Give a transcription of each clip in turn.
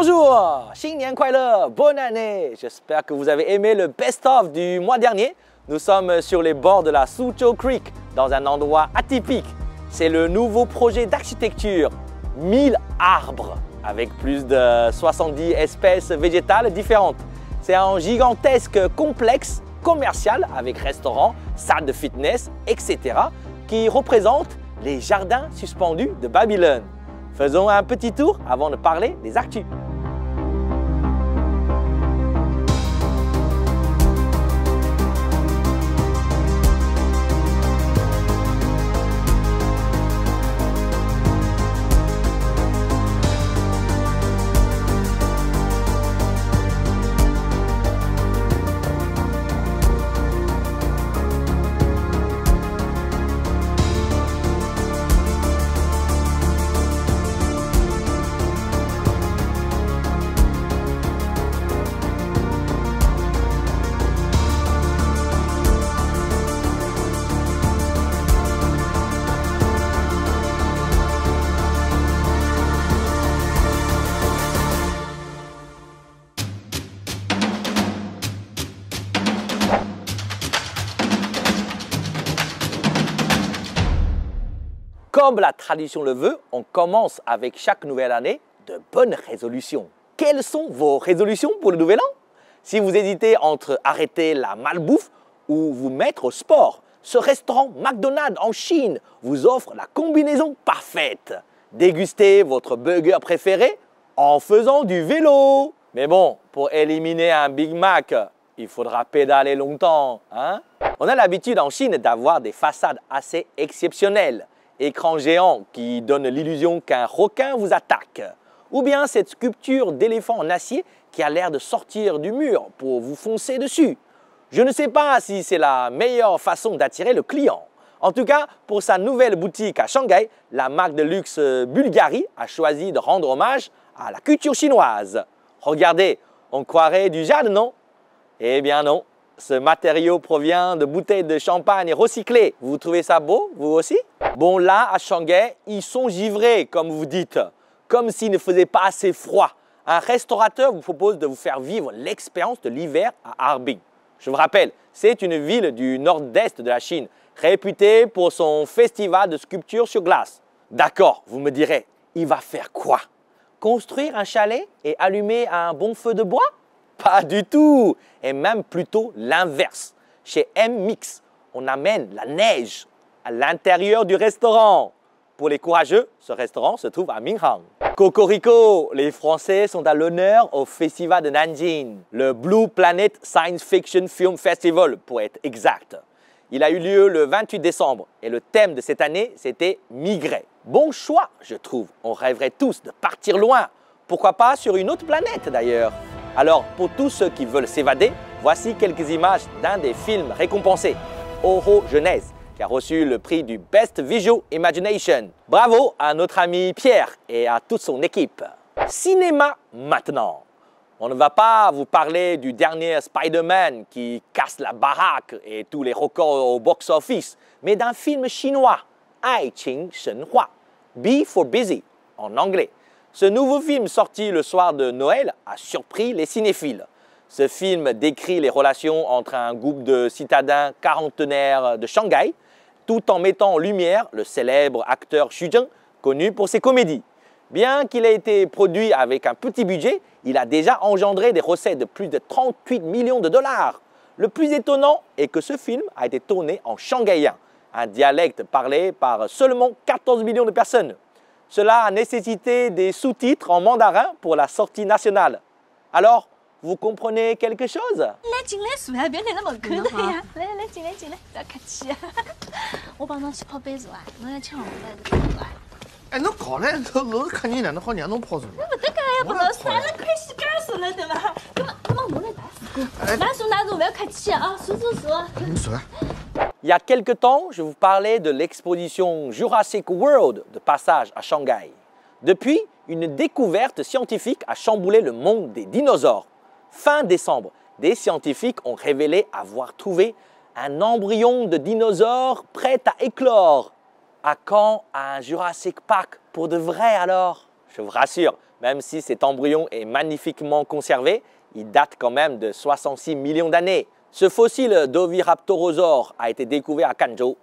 Bonjour, 新年快乐, bonne année. J'espère que vous avez aimé le best-of du mois dernier. Nous sommes sur les bords de la Suzhou Creek, dans un endroit atypique. C'est le nouveau projet d'architecture, 1000 arbres, avec plus de 70 espèces végétales différentes. C'est un gigantesque complexe commercial avec restaurants, salles de fitness, etc. qui représente les jardins suspendus de Babylone. Faisons un petit tour avant de parler des actus. Comme la tradition le veut, on commence avec chaque nouvelle année de bonnes résolutions. Quelles sont vos résolutions pour le nouvel an? Si vous hésitez entre arrêter la malbouffe ou vous mettre au sport, ce restaurant McDonald's en Chine vous offre la combinaison parfaite. Dégustez votre burger préféré en faisant du vélo. Mais bon, pour éliminer un Big Mac, il faudra pédaler longtemps, hein? On a l'habitude en Chine d'avoir des façades assez exceptionnelles. Écran géant qui donne l'illusion qu'un requin vous attaque. Ou bien cette sculpture d'éléphant en acier qui a l'air de sortir du mur pour vous foncer dessus. Je ne sais pas si c'est la meilleure façon d'attirer le client. En tout cas, pour sa nouvelle boutique à Shanghai, la marque de luxe Bulgari a choisi de rendre hommage à la culture chinoise. Regardez, on croirait du jade, non? Eh bien non. Ce matériau provient de bouteilles de champagne recyclées. Vous trouvez ça beau, vous aussi? Bon, là, à Shanghai, ils sont givrés, comme vous dites. Comme s'il ne faisait pas assez froid. Un restaurateur vous propose de vous faire vivre l'expérience de l'hiver à Harbin. Je vous rappelle, c'est une ville du nord-est de la Chine, réputée pour son festival de sculpture sur glace. D'accord, vous me direz, il va faire quoi? Construire un chalet et allumer un bon feu de bois? Pas du tout, et même plutôt l'inverse. Chez M-Mix, on amène la neige à l'intérieur du restaurant. Pour les courageux, ce restaurant se trouve à Minhang. Cocorico, les Français sont à l'honneur au festival de Nanjing, le Blue Planet Science Fiction Film Festival pour être exact. Il a eu lieu le 28 décembre et le thème de cette année, c'était migrer. Bon choix, je trouve. On rêverait tous de partir loin. Pourquoi pas sur une autre planète d'ailleurs? Alors, pour tous ceux qui veulent s'évader, voici quelques images d'un des films récompensés, Oro Jeunesse, qui a reçu le prix du Best Visual Imagination. Bravo à notre ami Pierre et à toute son équipe. Cinéma maintenant. On ne va pas vous parler du dernier Spider-Man qui casse la baraque et tous les records au box-office, mais d'un film chinois, Ai Qing Shen Hua, Be for Busy, en anglais. Ce nouveau film sorti le soir de Noël a surpris les cinéphiles. Ce film décrit les relations entre un groupe de citadins quarantenaires de Shanghai, tout en mettant en lumière le célèbre acteur Xu Zheng, connu pour ses comédies. Bien qu'il ait été produit avec un petit budget, il a déjà engendré des recettes de plus de 38 millions de dollars. Le plus étonnant est que ce film a été tourné en shanghaïen, un dialecte parlé par seulement 14 millions de personnes. Cela a nécessité des sous-titres en mandarin pour la sortie nationale. Alors, vous comprenez quelque chose? 来，进来坐呀，别来那么抠的呀！来，进来，不要客气。我帮侬去泡杯子啊，侬要请我来就可以了。哎，侬搞嘞，老是看人家侬好让侬泡茶。那不得干呀，不能算了，快洗干净了对吧？那么我来打水，拿住，不要客气啊，数。你说。 Il y a quelque temps, je vous parlais de l'exposition Jurassic World de passage à Shanghai. Depuis, une découverte scientifique a chamboulé le monde des dinosaures. Fin décembre, des scientifiques ont révélé avoir trouvé un embryon de dinosaure prêt à éclore. À quand un Jurassic Park pour de vrai alors? Je vous rassure, Même si cet embryon est magnifiquement conservé, il date quand même de 66 millions d'années. Ce fossile d'Oviraptorosaure a été découvert à Quanzhou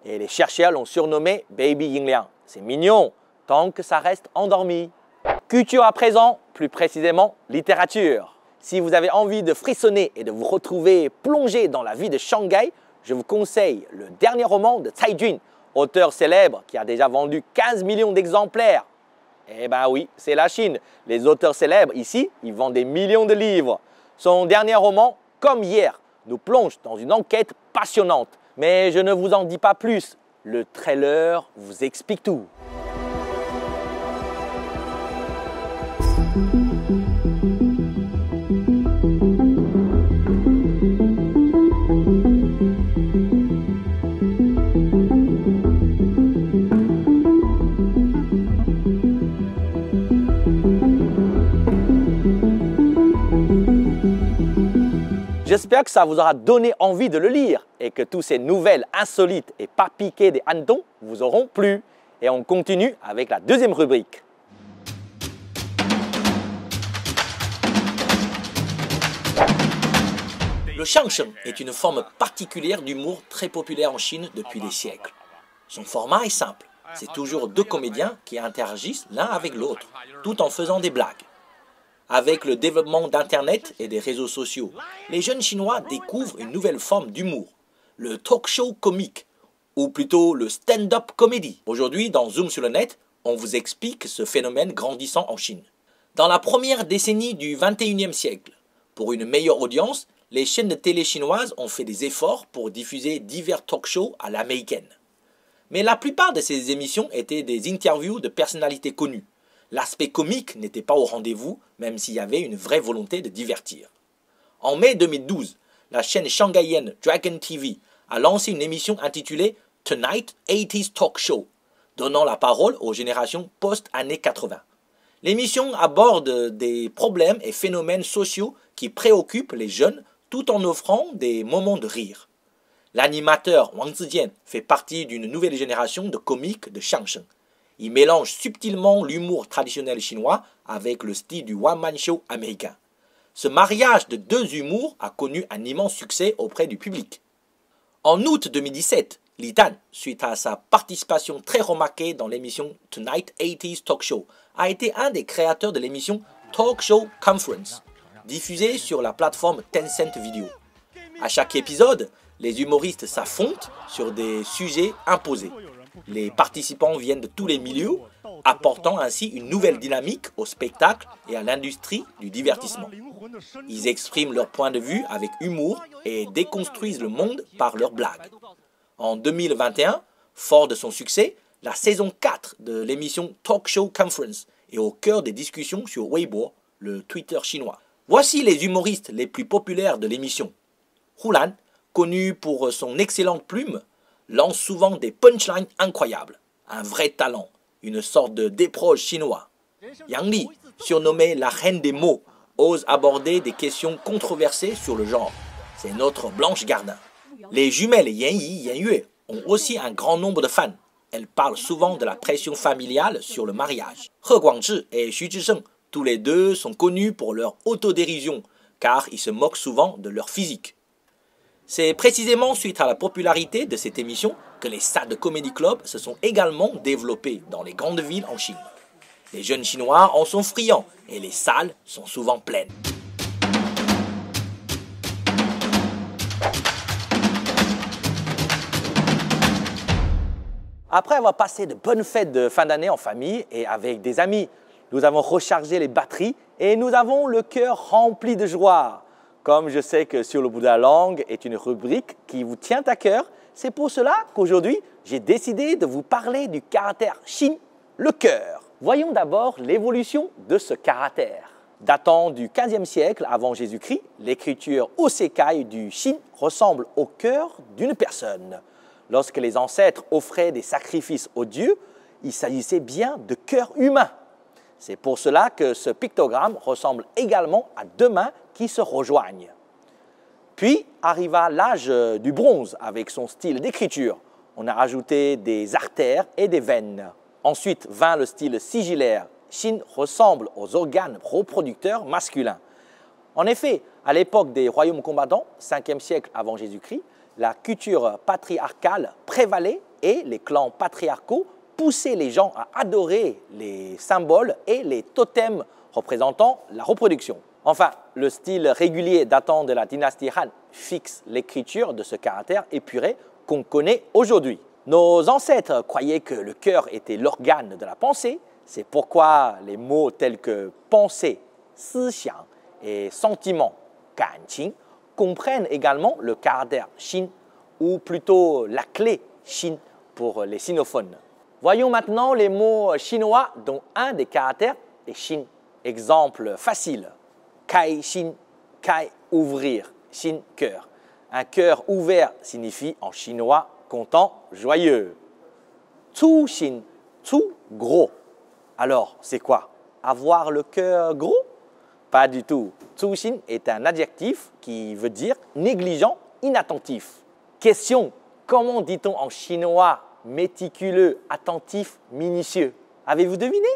et les chercheurs l'ont surnommé Baby Yingliang. C'est mignon, tant que ça reste endormi. Culture à présent, plus précisément littérature. Si vous avez envie de frissonner et de vous retrouver plongé dans la vie de Shanghai, je vous conseille le dernier roman de Cai Jun, auteur célèbre qui a déjà vendu 15 millions d'exemplaires. Eh ben oui, c'est la Chine. Les auteurs célèbres ici, ils vendent des millions de livres. Son dernier roman, Comme hier, nous plonge dans une enquête passionnante. Mais je ne vous en dis pas plus. Le trailer vous explique tout. J'espère que ça vous aura donné envie de le lire et que toutes ces nouvelles insolites et pas piquées des hannetons vous auront plu. Et on continue avec la deuxième rubrique. Le xiangsheng est une forme particulière d'humour très populaire en Chine depuis des siècles. Son format est simple. C'est toujours deux comédiens qui interagissent l'un avec l'autre, tout en faisant des blagues. Avec le développement d'Internet et des réseaux sociaux, les jeunes Chinois découvrent une nouvelle forme d'humour, le talk show comique, ou plutôt le stand-up comedy. Aujourd'hui, dans Zoom sur le net, on vous explique ce phénomène grandissant en Chine. Dans la première décennie du 21e siècle, pour une meilleure audience, les chaînes de télé chinoises ont fait des efforts pour diffuser divers talk shows à l'américaine. Mais la plupart de ces émissions étaient des interviews de personnalités connues. L'aspect comique n'était pas au rendez-vous, même s'il y avait une vraie volonté de divertir. En mai 2012, la chaîne shanghaïenne Dragon TV a lancé une émission intitulée Tonight 80s Talk Show, donnant la parole aux générations post-années 80. L'émission aborde des problèmes et phénomènes sociaux qui préoccupent les jeunes tout en offrant des moments de rire. L'animateur Wang Zijian fait partie d'une nouvelle génération de comiques de xiangsheng. Il mélange subtilement l'humour traditionnel chinois avec le style du one-man show américain. Ce mariage de deux humours a connu un immense succès auprès du public. En août 2017, Li Dan, suite à sa participation très remarquée dans l'émission Tonight 80s Talk Show, a été un des créateurs de l'émission Talk Show Conference, diffusée sur la plateforme Tencent Video. À chaque épisode, les humoristes s'affrontent sur des sujets imposés. Les participants viennent de tous les milieux, apportant ainsi une nouvelle dynamique au spectacle et à l'industrie du divertissement. Ils expriment leur point de vue avec humour et déconstruisent le monde par leurs blagues. En 2021, fort de son succès, la saison 4 de l'émission Talk Show Conference est au cœur des discussions sur Weibo, le Twitter chinois. Voici les humoristes les plus populaires de l'émission. Hu Lan, connu pour son excellente plume, lance souvent des punchlines incroyables. Un vrai talent, une sorte de déproche chinois. Yang Li, surnommée la reine des mots, ose aborder des questions controversées sur le genre. C'est notre Blanche Gardin. Les jumelles Yan Yi, Yan Yue ont aussi un grand nombre de fans. Elles parlent souvent de la pression familiale sur le mariage. He Guangzhi et Xu Zhisheng, tous les deux sont connus pour leur autodérision, car ils se moquent souvent de leur physique. C'est précisément suite à la popularité de cette émission que les salles de comedy club se sont également développées dans les grandes villes en Chine. Les jeunes Chinois en sont friands et les salles sont souvent pleines. Après avoir passé de bonnes fêtes de fin d'année en famille et avec des amis, nous avons rechargé les batteries et nous avons le cœur rempli de joie. Comme je sais que Sur le bout de la langue est une rubrique qui vous tient à cœur, c'est pour cela qu'aujourd'hui, j'ai décidé de vous parler du caractère Xin, le cœur. Voyons d'abord l'évolution de ce caractère. Datant du 15e siècle avant Jésus-Christ, l'écriture Osekai du Xin ressemble au cœur d'une personne. Lorsque les ancêtres offraient des sacrifices aux dieux, il s'agissait bien de cœurs humains. C'est pour cela que ce pictogramme ressemble également à deux mains qui se rejoignent. Puis arriva l'âge du bronze avec son style d'écriture. On a ajouté des artères et des veines. Ensuite vint le style sigillaire Xin ressemble aux organes reproducteurs masculins. En effet, à l'époque des royaumes combattants, 5e siècle avant Jésus-Christ, la culture patriarcale prévalait et les clans patriarcaux poussaient les gens à adorer les symboles et les totems représentant la reproduction. Enfin, le style régulier datant de la dynastie Han fixe l'écriture de ce caractère épuré qu'on connaît aujourd'hui. Nos ancêtres croyaient que le cœur était l'organe de la pensée, c'est pourquoi les mots tels que pensée, 思想 et sentiment, 感情, comprennent également le caractère Xin, ou plutôt la clé Xin pour les sinophones. Voyons maintenant les mots chinois dont un des caractères est Xin. Exemple facile, Kai Xin, Kai ouvrir, Xin cœur. Un cœur ouvert signifie en chinois content, joyeux. Tu Xin, Tu gros. Alors, c'est quoi? Avoir le cœur gros? Pas du tout. Tu Xin est un adjectif qui veut dire négligent, inattentif. Question, comment dit-on en chinois méticuleux, attentif, minutieux? Avez-vous deviné?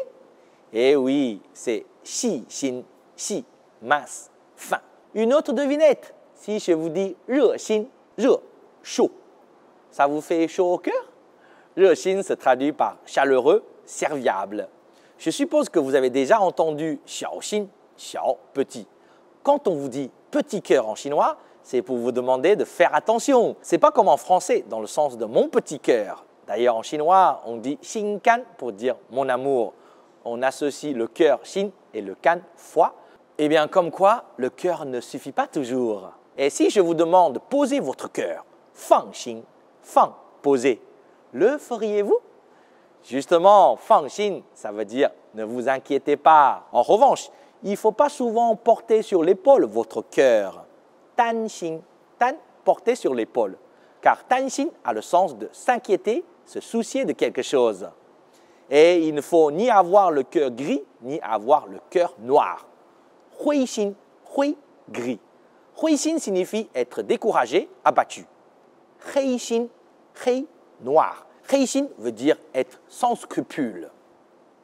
Eh oui, c'est Xi Xin, Xi, mince, fin. Une autre devinette, si je vous dis Re Xin, Re, chaud, ça vous fait chaud au cœur? Re Xin se traduit par chaleureux, serviable. Je suppose que vous avez déjà entendu Xiao Xin, Xiao, petit. Quand on vous dit petit cœur en chinois, c'est pour vous demander de faire attention. C'est pas comme en français, dans le sens de mon petit cœur. D'ailleurs, en chinois, on dit Xin Kan pour dire mon amour. On associe le cœur Xin et le Kan foi. Eh bien, comme quoi, le cœur ne suffit pas toujours. Et si je vous demande posez votre cœur, Fang Xin, Fang, posez, le feriez-vous? Justement, Fang Xin, ça veut dire ne vous inquiétez pas. En revanche, il ne faut pas souvent porter sur l'épaule votre cœur. Tan Xin, Tan, porter sur l'épaule. Car Tan Xin a le sens de s'inquiéter, se soucier de quelque chose. Et il ne faut ni avoir le cœur gris, ni avoir le cœur noir. Hui Xin, Hui, gris. Hui Xin signifie être découragé, abattu. Hei Xin, Hei, noir. Hei Xin veut dire être sans scrupules.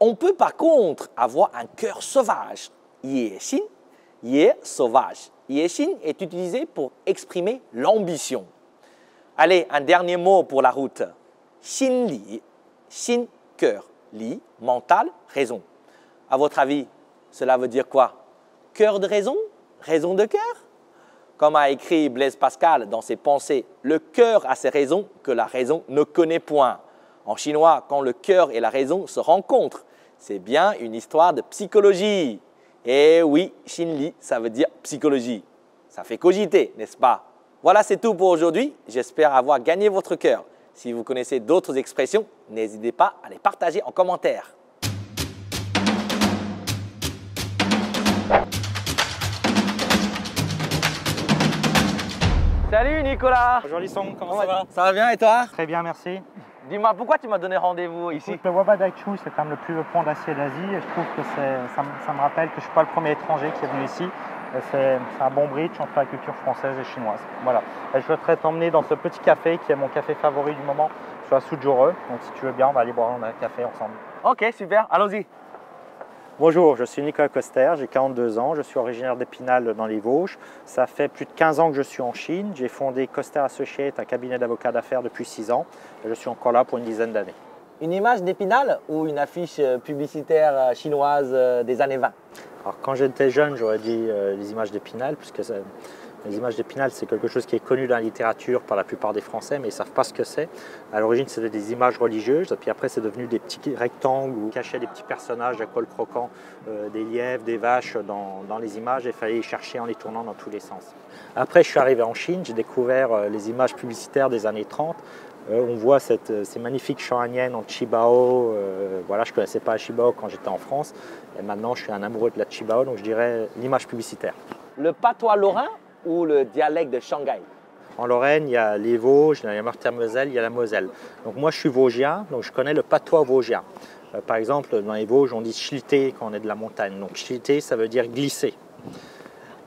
On peut par contre avoir un cœur sauvage. Ye Xin, Ye, sauvage. Ye Xin est utilisé pour exprimer l'ambition. Allez, un dernier mot pour la route. Xin Li, Xin, cœur. Li, mental, raison. À votre avis, cela veut dire quoi? Cœur de raison? Raison de cœur? Comme a écrit Blaise Pascal dans ses pensées, le cœur a ses raisons que la raison ne connaît point. En chinois, quand le cœur et la raison se rencontrent, c'est bien une histoire de psychologie. Et oui, Xin Li, ça veut dire psychologie. Ça fait cogiter, n'est-ce pas? Voilà, c'est tout pour aujourd'hui. J'espère avoir gagné votre cœur. Si vous connaissez d'autres expressions, n'hésitez pas à les partager en commentaire. Salut Nicolas. Bonjour Lisson, comment ça va? Ça va bien et toi? Très bien, merci. Dis-moi, pourquoi tu m'as donné rendez-vous ici? Le Wabadaichu, c'est quand même le plus haut pont d'acier d'Asie et je trouve que ça me rappelle que je ne suis pas le premier étranger qui est venu ici. C'est un bon bridge entre la culture française et chinoise. Voilà. Et je souhaiterais t'emmener dans ce petit café qui est mon café favori du moment sur la Suzhou. Donc si tu veux bien, on va aller boire un café ensemble. Ok, super, allons-y. Bonjour, je suis Nicolas Coster, j'ai 42 ans, je suis originaire d'Épinal dans les Vosges. Ça fait plus de 15 ans que je suis en Chine. J'ai fondé Coster Associates, un cabinet d'avocats d'affaires depuis 6 ans. Et je suis encore là pour une dizaine d'années. Une image d'Épinal ou une affiche publicitaire chinoise des années 20? Alors quand j'étais jeune, j'aurais dit les images d'Épinal, puisque les images d'Épinal, c'est quelque chose qui est connu dans la littérature par la plupart des Français, mais ils ne savent pas ce que c'est. À l'origine, c'était des images religieuses, et puis après, c'est devenu des petits rectangles où on cachait des petits personnages à col croquant, des lièvres, des vaches dans les images, et il fallait les chercher en les tournant dans tous les sens. Après, je suis arrivé en Chine, j'ai découvert les images publicitaires des années 30. On voit ces magnifiques champs aniennes en Qibao. Voilà, je ne connaissais pas la Qibao quand j'étais en France, et maintenant, je suis un amoureux de la Qibao, donc je dirais l'image publicitaire. Le patois lorrain ou le dialecte de Shanghai? En Lorraine, il y a les Vosges, il y a la Meurthe-et-Moselle, il y a la Moselle. Donc moi, je suis vosgien, donc je connais le patois vosgien. Par exemple, dans les Vosges, on dit schliter quand on est de la montagne. Donc schliter, ça veut dire glisser.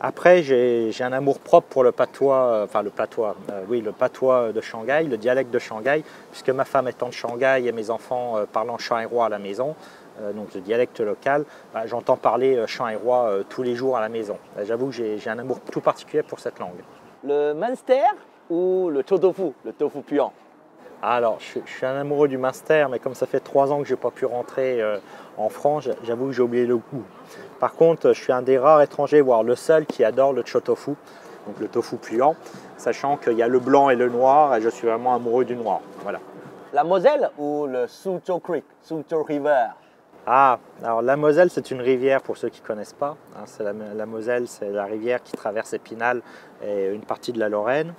Après, j'ai un amour propre pour le patois, le patois de Shanghai, le dialecte de Shanghai, puisque ma femme étant de Shanghai et mes enfants parlant shanghairois à la maison, donc le dialecte local, j'entends parler chant-et-roi tous les jours à la maison. J'avoue que j'ai un amour tout particulier pour cette langue. Le Munster ou le Chotofu, le tofu puant? Alors, je suis un amoureux du Munster, mais comme ça fait 3 ans que je n'ai pas pu rentrer en France, j'avoue que j'ai oublié le goût. Par contre, je suis un des rares étrangers, voire le seul, qui adore le Chotofu, donc le tofu puant, sachant qu'il y a le blanc et le noir, et je suis vraiment amoureux du noir. Voilà. La Moselle ou le Suzhou Creek, Suzhou River? Ah, alors la Moselle, c'est une rivière pour ceux qui ne connaissent pas. Hein, la Moselle, c'est la rivière qui traverse Épinal et une partie de la Lorraine.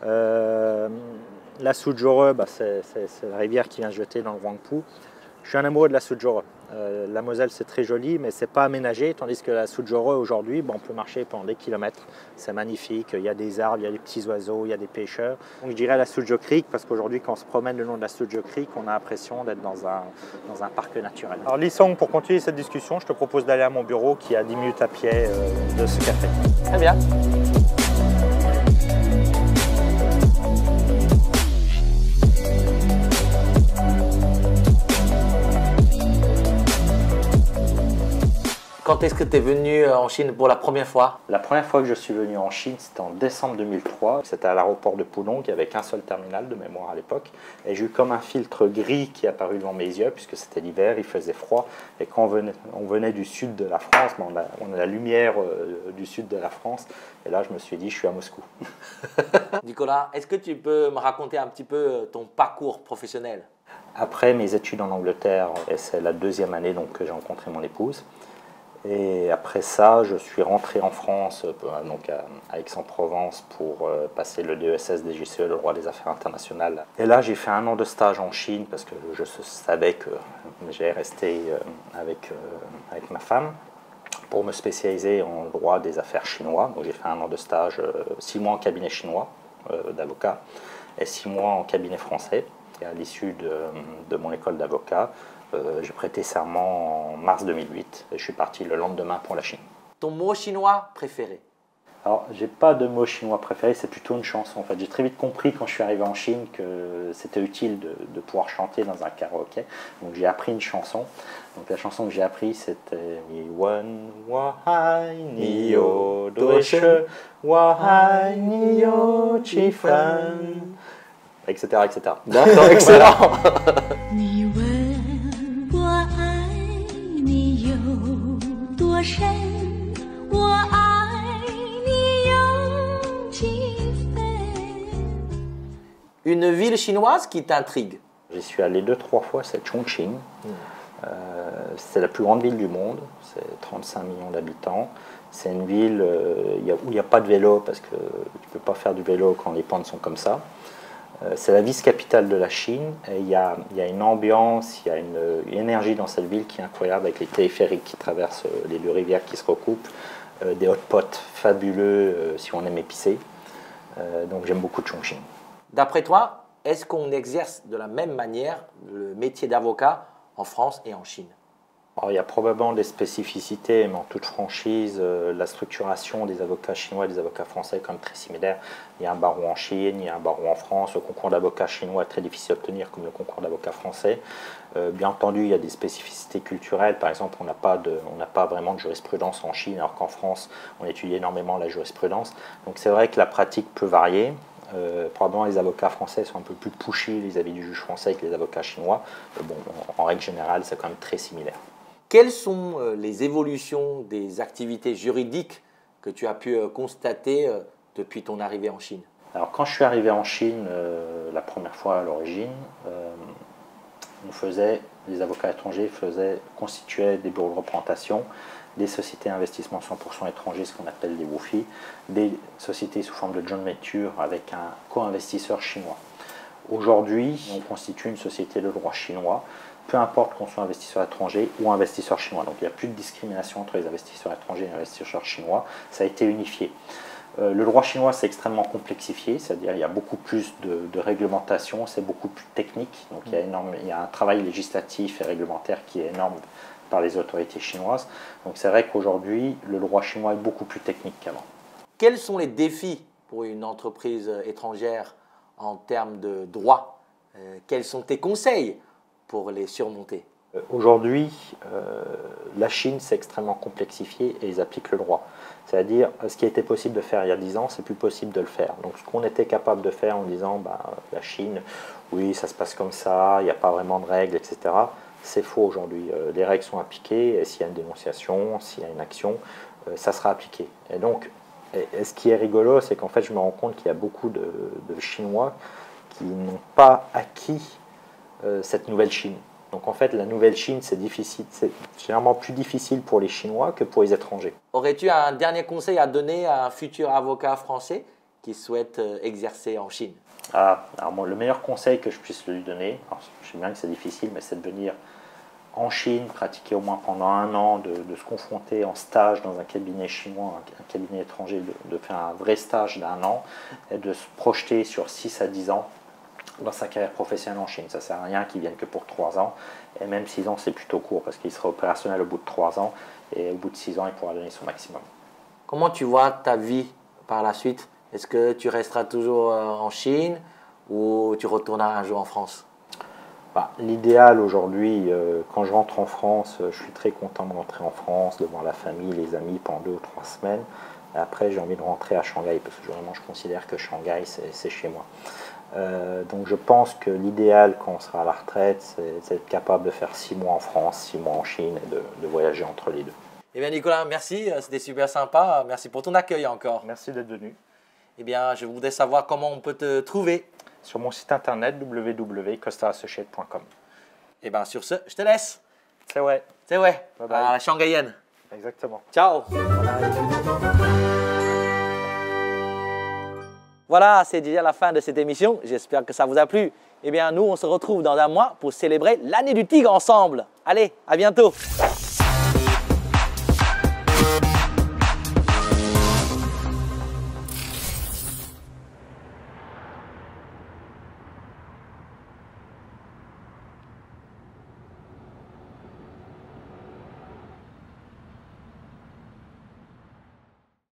La Suzhou, c'est la rivière qui vient se jeter dans le Huangpu. Je suis un amoureux de la Suzhou. La Moselle, c'est très joli, mais ce n'est pas aménagé, tandis que la Suzhou, aujourd'hui, on peut marcher pendant des kilomètres. C'est magnifique, il y a des arbres, il y a des petits oiseaux, il y a des pêcheurs. Donc je dirais la Suzhou Creek, parce qu'aujourd'hui, quand on se promène le long de la Suzhou Creek, on a l'impression d'être dans un parc naturel. Alors Li-Song, pour continuer cette discussion, je te propose d'aller à mon bureau, qui est à 10 minutes à pied de ce café. Très bien. Quand est-ce que tu es venu en Chine pour la première fois? La première fois que je suis venu en Chine, c'était en décembre 2003. C'était à l'aéroport de Pudong, il n'y avait qu'un seul terminal de mémoire à l'époque. Et j'ai eu comme un filtre gris qui est apparu devant mes yeux, puisque c'était l'hiver, il faisait froid. Et quand on venait du sud de la France, on a la lumière du sud de la France. Et là, je me suis dit, je suis à Moscou. Nicolas, est-ce que tu peux me raconter un petit peu ton parcours professionnel? Après mes études en Angleterre, et c'est la 2e année donc, que j'ai rencontré mon épouse. Et après ça, je suis rentré en France, donc à Aix-en-Provence, pour passer le DESS DGCE, le droit des affaires internationales. Et là, j'ai fait 1 an de stage en Chine parce que je savais que j'allais rester avec ma femme pour me spécialiser en droit des affaires chinois. Donc j'ai fait 1 an de stage, 6 mois en cabinet chinois d'avocat et 6 mois en cabinet français. Et à l'issue de mon école d'avocat, j'ai prêté serment en mars 2008 et je suis parti le lendemain pour la Chine. Ton mot chinois préféré? Alors, j'ai pas de mot chinois préféré, c'est plutôt une chanson. En fait, j'ai très vite compris quand je suis arrivé en Chine que c'était utile de pouvoir chanter dans un karaoké. Donc, j'ai appris une chanson. Donc, la chanson que j'ai apprise, c'était Ni wen wa hai ni yo doishe wa hai ni yo chi fan, etc., etc. D'accord, excellent. Une ville chinoise qui t'intrigue? J'y suis allé 2-3 fois, c'est Chongqing. C'est la plus grande ville du monde, c'est 35 millions d'habitants. C'est une ville où il n'y a pas de vélo parce que tu ne peux pas faire du vélo quand les pentes sont comme ça. C'est la vice-capitale de la Chine et il y a une ambiance, il y a une énergie dans cette ville qui est incroyable avec les téléphériques qui traversent les 2 rivières qui se recoupent, des hot pots fabuleux si on aime épicé. Donc j'aime beaucoup Chongqing. D'après toi, est-ce qu'on exerce de la même manière le métier d'avocat en France et en Chine? Alors, il y a probablement des spécificités, mais en toute franchise, la structuration des avocats chinois et des avocats français est quand même très similaire. Il y a un barreau en Chine, il y a un barreau en France. Le concours d'avocat chinois est très difficile à obtenir comme le concours d'avocat français. Bien entendu, il y a des spécificités culturelles. Par exemple, on n'a pas vraiment de jurisprudence en Chine, alors qu'en France, on étudie énormément la jurisprudence. Donc c'est vrai que la pratique peut varier. Probablement les avocats français sont un peu plus pushy vis-à-vis du juge français que les avocats chinois. Bon, en règle générale, c'est quand même très similaire. Quelles sont les évolutions des activités juridiques que tu as pu constater depuis ton arrivée en Chine? Alors quand je suis arrivé en Chine la première fois à l'origine, les avocats étrangers constituaient des bureaux de représentation, des sociétés d'investissement 100% étrangers, ce qu'on appelle des WOFI, des sociétés sous forme de joint venture avec un co-investisseur chinois. Aujourd'hui, on constitue une société de droit chinois, peu importe qu'on soit investisseur étranger ou investisseur chinois. Donc il n'y a plus de discrimination entre les investisseurs étrangers et les investisseurs chinois, ça a été unifié. Le droit chinois c'est extrêmement complexifié, c'est-à-dire il y a beaucoup plus de réglementation, c'est beaucoup plus technique, donc il y a un travail législatif et réglementaire qui est énorme par les autorités chinoises. Donc c'est vrai qu'aujourd'hui, le droit chinois est beaucoup plus technique qu'avant. Quels sont les défis pour une entreprise étrangère en termes de droit? Quels sont tes conseils pour les surmonter? Aujourd'hui, la Chine s'est extrêmement complexifiée et ils appliquent le droit. C'est-à-dire, ce qui était possible de faire il y a 10 ans, c'est plus possible de le faire. Donc ce qu'on était capable de faire en disant, la Chine, oui, ça se passe comme ça, il n'y a pas vraiment de règles, etc. C'est faux aujourd'hui. Les règles sont appliquées et s'il y a une dénonciation, s'il y a une action, ça sera appliqué. Et donc, et ce qui est rigolo, c'est qu'en fait, je me rends compte qu'il y a beaucoup de Chinois qui n'ont pas acquis cette nouvelle Chine. Donc en fait, la nouvelle Chine, c'est difficile, c'est généralement plus difficile pour les Chinois que pour les étrangers. Aurais-tu un dernier conseil à donner à un futur avocat français qui souhaite exercer en Chine? Alors moi, le meilleur conseil que je puisse lui donner, alors, je sais bien que c'est difficile, mais c'est de venir en Chine, pratiquer au moins pendant 1 an, de se confronter en stage dans un cabinet chinois, un cabinet étranger, de faire un vrai stage d'1 an et de se projeter sur 6 à 10 ans dans sa carrière professionnelle en Chine. Ça ne sert à rien qu'il vienne que pour 3 ans, et même 6 ans c'est plutôt court parce qu'il sera opérationnel au bout de 3 ans et au bout de 6 ans il pourra donner son maximum. Comment tu vois ta vie par la suite? Est-ce que tu resteras toujours en Chine ou tu retourneras un jour en France? L'idéal aujourd'hui, quand je rentre en France, je suis très content de rentrer en France, de voir la famille, les amis pendant 2 ou 3 semaines. Et après j'ai envie de rentrer à Shanghai parce que vraiment je considère que Shanghai c'est chez moi. Donc je pense que l'idéal quand on sera à la retraite, c'est d'être capable de faire 6 mois en France, 6 mois en Chine et de voyager entre les deux. Eh bien Nicolas, merci, c'était super sympa. Merci pour ton accueil encore. Merci d'être venu. Eh bien, je voudrais savoir comment on peut te trouver. Sur mon site internet www.costaassociates.com. Eh bien, sur ce, je te laisse. C'est vrai. C'est vrai, Bye bye. à la shanghaïenne. Exactement. Ciao. Voilà, c'est déjà la fin de cette émission. J'espère que ça vous a plu. Eh bien, nous, on se retrouve dans 1 mois pour célébrer l'année du tigre ensemble. Allez, à bientôt.